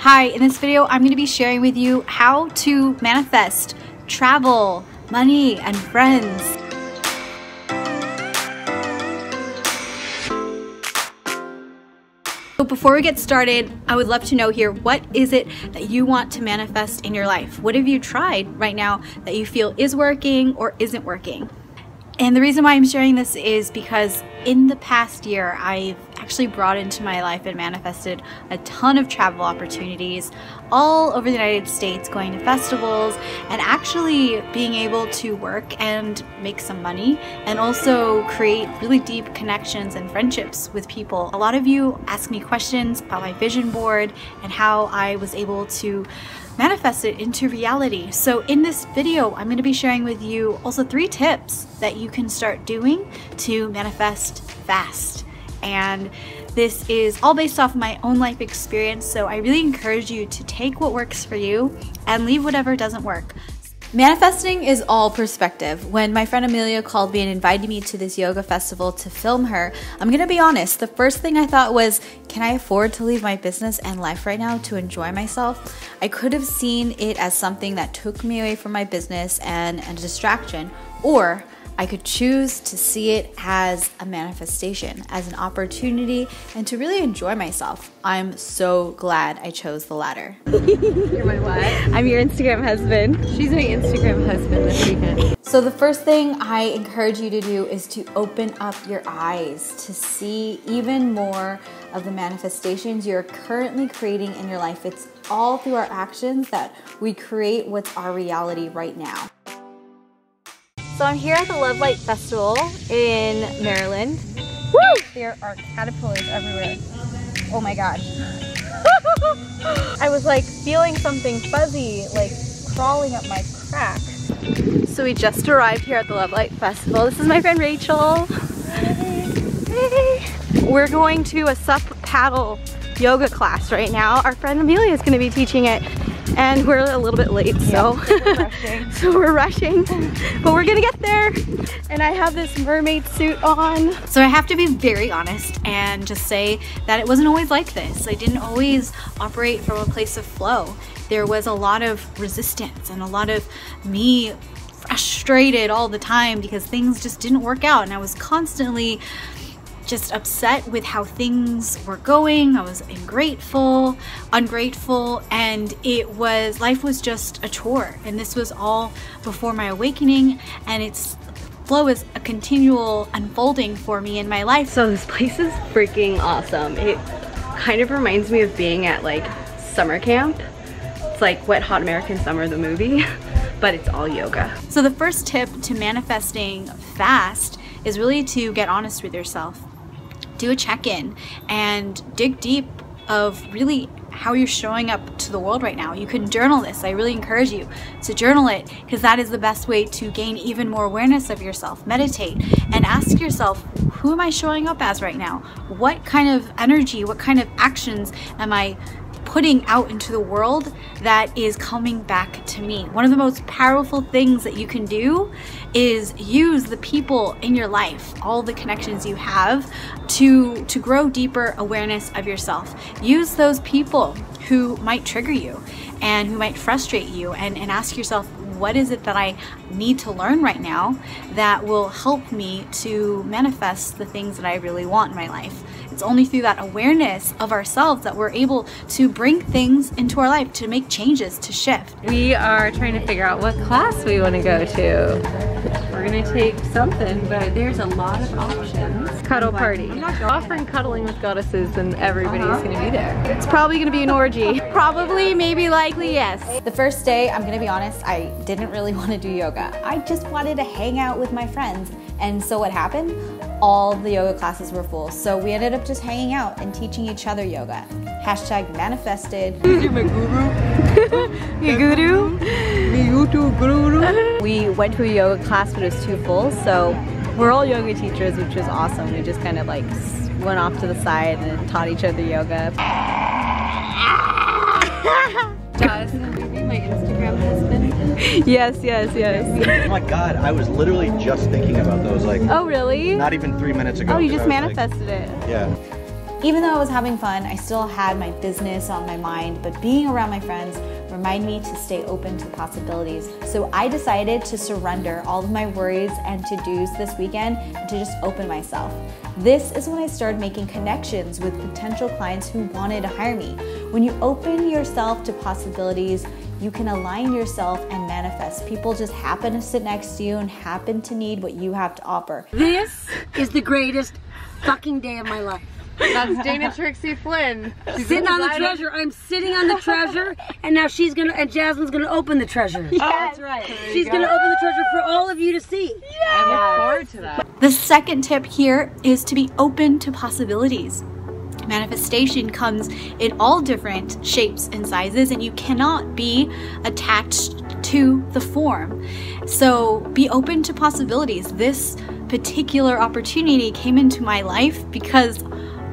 Hi, in this video I'm going to be sharing with you how to manifest travel, money, and friends. So before we get started, I would love to know here, what is it that you want to manifest in your life? What have you tried right now that you feel is working or isn't working? And the reason why I'm sharing this is because in the past year, I've actually brought into my life and manifested a ton of travel opportunities all over the United States, going to festivals and actually being able to work and make some money and also create really deep connections and friendships with people. A lot of you ask me questions about my vision board and how I was able to manifest it into reality. So in this video, I'm going to be sharing with you also 3 tips that you can start doing to manifest fast. And this is all based off of my own life experience, so I really encourage you to take what works for you and leave whatever doesn't work. Manifesting is all perspective. When my friend Amelia called me and invited me to this yoga festival to film her, I'm gonna be honest, the first thing I thought was, can I afford to leave my business and life right now to enjoy myself? I could have seen it as something that took me away from my business and a distraction, or I could choose to see it as a manifestation, as an opportunity, and to really enjoy myself. I'm so glad I chose the latter. You're my what? I'm your Instagram husband. She's my Instagram husband this weekend. So the first thing I encourage you to do is to open up your eyes to see even more of the manifestations you're currently creating in your life. It's all through our actions that we create what's our reality right now. So I'm here at the Love Light Festival in Maryland. Woo! There are caterpillars everywhere. Oh my gosh. I was like feeling something fuzzy, like crawling up my crack. So we just arrived here at the Love Light Festival. This is my friend Rachel. Hey. We're going to a sup paddle yoga class right now. Our friend Amelia is going to be teaching it. And we're a little bit late, so we're rushing, but we're gonna get there. And I have this mermaid suit on. So I have to be very honest and just say that it wasn't always like this. I didn't always operate from a place of flow. There was a lot of resistance and a lot of me frustrated all the time because things just didn't work out, and I was constantly just upset with how things were going. I was ungrateful, and life was just a chore. And this was all before my awakening, and flow is a continual unfolding for me in my life. So this place is freaking awesome. It kind of reminds me of being at like summer camp. It's like Wet Hot American Summer, the movie, but it's all yoga. So the first tip to manifesting fast is really to get honest with yourself. Do a check-in and dig deep of really how you're showing up to the world right now. You can journal this. I really encourage you to journal it, because that is the best way to gain even more awareness of yourself. Meditate and ask yourself, who am I showing up as right now? What kind of energy, what kind of actions am I putting out into the world that is coming back to me? One of the most powerful things that you can do is use the people in your life, all the connections you have, to grow deeper awareness of yourself. Use those people who might trigger you and who might frustrate you, and ask yourself, what is it that I need to learn right now that will help me to manifest the things that I really want in my life? It's only through that awareness of ourselves that we're able to bring things into our life, to make changes, to shift. We are trying to figure out what class we want to go to. We're gonna take something, but there's a lot of options. Cuddle party. I'm not offering cuddling with goddesses, and everybody's gonna be there. It's probably gonna be an orgy. Probably, maybe, likely, yes. The first day, I'm gonna be honest, I didn't really want to do yoga. I just wanted to hang out with my friends. And so what happened? All the yoga classes were full. So we ended up just hanging out and teaching each other yoga. Hashtag manifested. You're my guru. Your guru? My YouTube guru. We went to a yoga class, but it was too full. So we're all yoga teachers, which was awesome. We just kind of like went off to the side and taught each other yoga. Josh, will you be my Instagram husband? Yes, yes, yes. Oh my god, I was literally just thinking about those, like, oh really? not even 3 minutes ago. Oh, you just manifested it. Yeah. Even though I was having fun, I still had my business on my mind, but being around my friends reminded me to stay open to possibilities. So I decided to surrender all of my worries and to-dos this weekend and to just open myself. This is when I started making connections with potential clients who wanted to hire me. When you open yourself to possibilities, you can align yourself and manifest. People just happen to sit next to you and happen to need what you have to offer. This is the greatest fucking day of my life. That's Dana Trixie Flynn. She's sitting on the treasure. I'm sitting on the treasure, and now she's gonna, and Jasmine's gonna open the treasure. Yes. That's right. She's gonna open the treasure for all of you to see. Yeah. I look forward to that. The second tip here is to be open to possibilities. Manifestation comes in all different shapes and sizes, and you cannot be attached to the form. So be open to possibilities. This particular opportunity came into my life because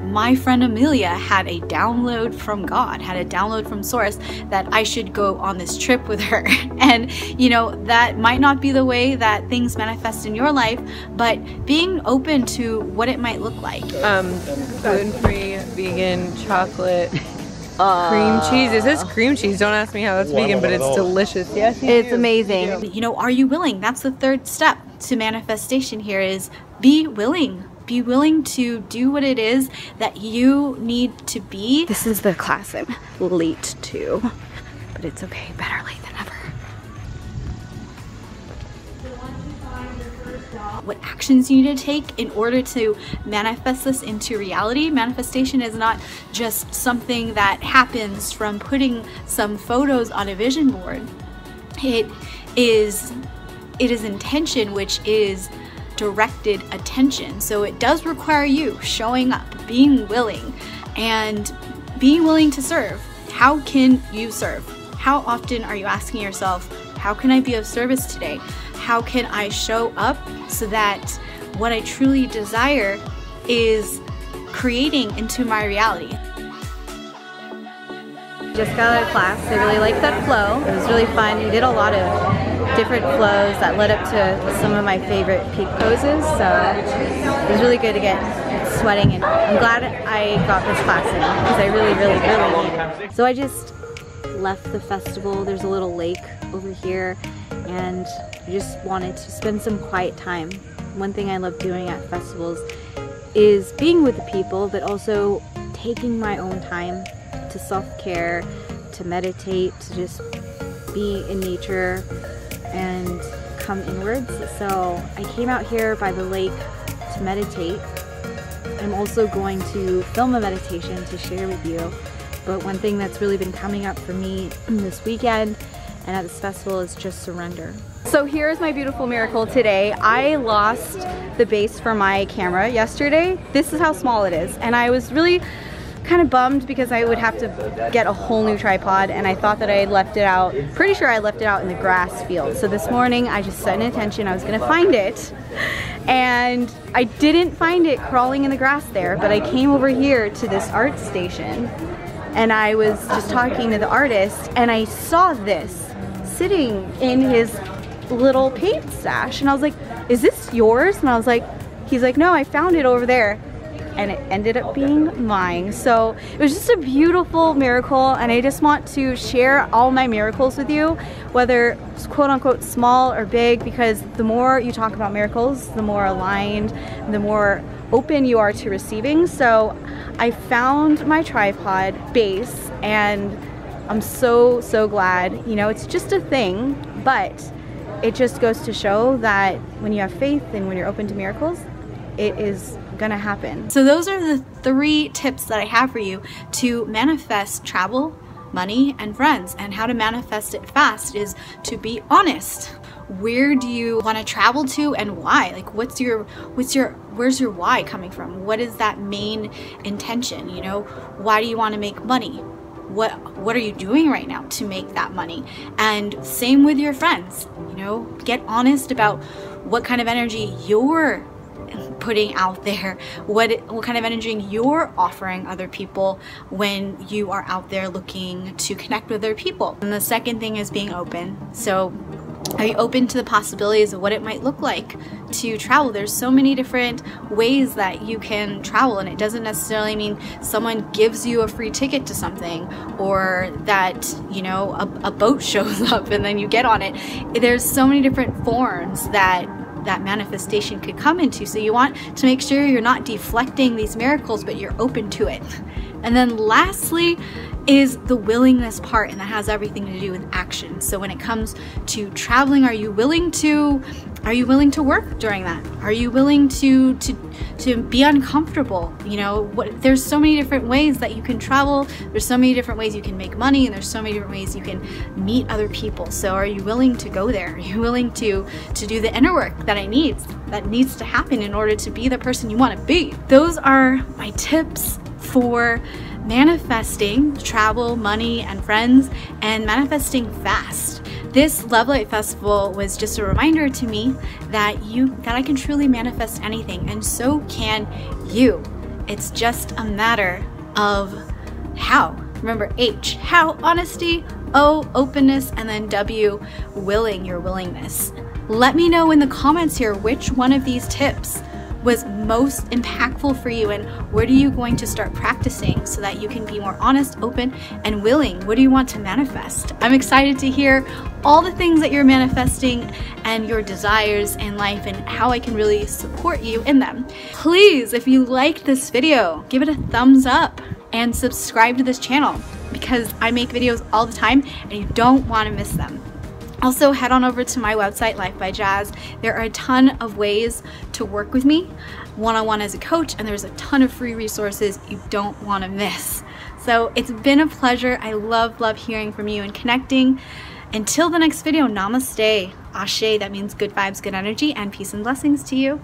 my friend Amelia had a download from God, had a download from Source that I should go on this trip with her. And you know, that might not be the way that things manifest in your life, but being open to what it might look like. Gluten-free, vegan, chocolate, cream cheese. It says cream cheese. Don't ask me how that's vegan, but it's delicious. Yes, it's amazing. You know, are you willing? That's the third step to manifestation here, is be willing. Be willing to do what it is that you need to be. This is the class I'm late to, but it's okay. Better late than never. What actions you need to take in order to manifest this into reality. Manifestation is not just something that happens from putting some photos on a vision board. It is intention, which is directed attention. So it does require you showing up, being willing, and being willing to serve. How can you serve? How often are you asking yourself, how can I be of service today? How can I show up so that what I truly desire is creating into my reality? Just got out of class. I really liked that flow. It was really fun. We did a lot of different flows that led up to some of my favorite peak poses. So it was really good to get sweating, and I'm glad I got this class in because I really need it. So I just left the festival. There's a little lake over here, and I just wanted to spend some quiet time. One thing I love doing at festivals is being with the people, but also taking my own time to self-care, to meditate, to just be in nature and come inwards. So I came out here by the lake to meditate. I'm also going to film a meditation to share with you. But one thing that's really been coming up for me this weekend and at this festival is just surrender. So here's my beautiful miracle today. I lost the base for my camera yesterday. This is how small it is. And I was really kind of bummed because I would have to get a whole new tripod, and I thought that I had left it out, pretty sure I left it out in the grass field. So this morning I just set an intention I was gonna find it, and I didn't find it crawling in the grass there, but I came over here to this art station and I was just talking to the artist, and I saw this sitting in his little paint stash, and I was like, is this yours? And I was like, he's like, no, I found it over there. And it ended up being mine. So it was just a beautiful miracle, and I just want to share all my miracles with you, whether it's quote unquote small or big, because the more you talk about miracles, the more aligned, the more open you are to receiving. So I found my tripod base, and I'm so glad. You know, it's just a thing, but it just goes to show that when you have faith and when you're open to miracles, it is gonna happen. So those are the 3 tips that I have for you to manifest travel, money, and friends. And how to manifest it fast is to be honest. Where do you want to travel to, and why? Like, where's your why coming from? What is that main intention? You know, why do you want to make money? What are you doing right now to make that money? And same with your friends. You know, get honest about what kind of energy you're putting out there, what kind of energy you're offering other people when you are out there looking to connect with other people. And the second thing is being open. So Are you open to the possibilities of what it might look like to travel? There's so many different ways that you can travel, and it doesn't necessarily mean someone gives you a free ticket to something, or that, you know, a boat shows up and then you get on it. There's so many different forms that manifestation could come into. So you want to make sure you're not deflecting these miracles, but you're open to it. And then lastly is the willingness part, and that has everything to do with action. So when it comes to traveling, are you willing to work during that? Are you willing to be uncomfortable? You know, there's so many different ways that you can travel. There's so many different ways you can make money, and there's so many different ways you can meet other people. So are you willing to go there? Are you willing to do the inner work that needs to happen in order to be the person you want to be? Those are my tips for manifesting travel, money, and friends, and manifesting fast. This Love Light Festival was just a reminder to me that I can truly manifest anything, and so can you. It's just a matter of how. Remember, H, how, honesty, O, openness, and then W, willing, your willingness. Let me know in the comments here which one of these tips was most impactful for you, and what are you going to start practicing so that you can be more honest, open, and willing? What do you want to manifest? I'm excited to hear all the things that you're manifesting and your desires in life, and how I can really support you in them. Please, if you liked this video, give it a thumbs up and subscribe to this channel, because I make videos all the time and you don't want to miss them. Also, head on over to my website, Life by Jazz. There are a ton of ways to work with me one-on-one as a coach, and there's a ton of free resources you don't want to miss. So it's been a pleasure. I love hearing from you and connecting. Until the next video, namaste, ashe, that means good vibes, good energy, and peace and blessings to you.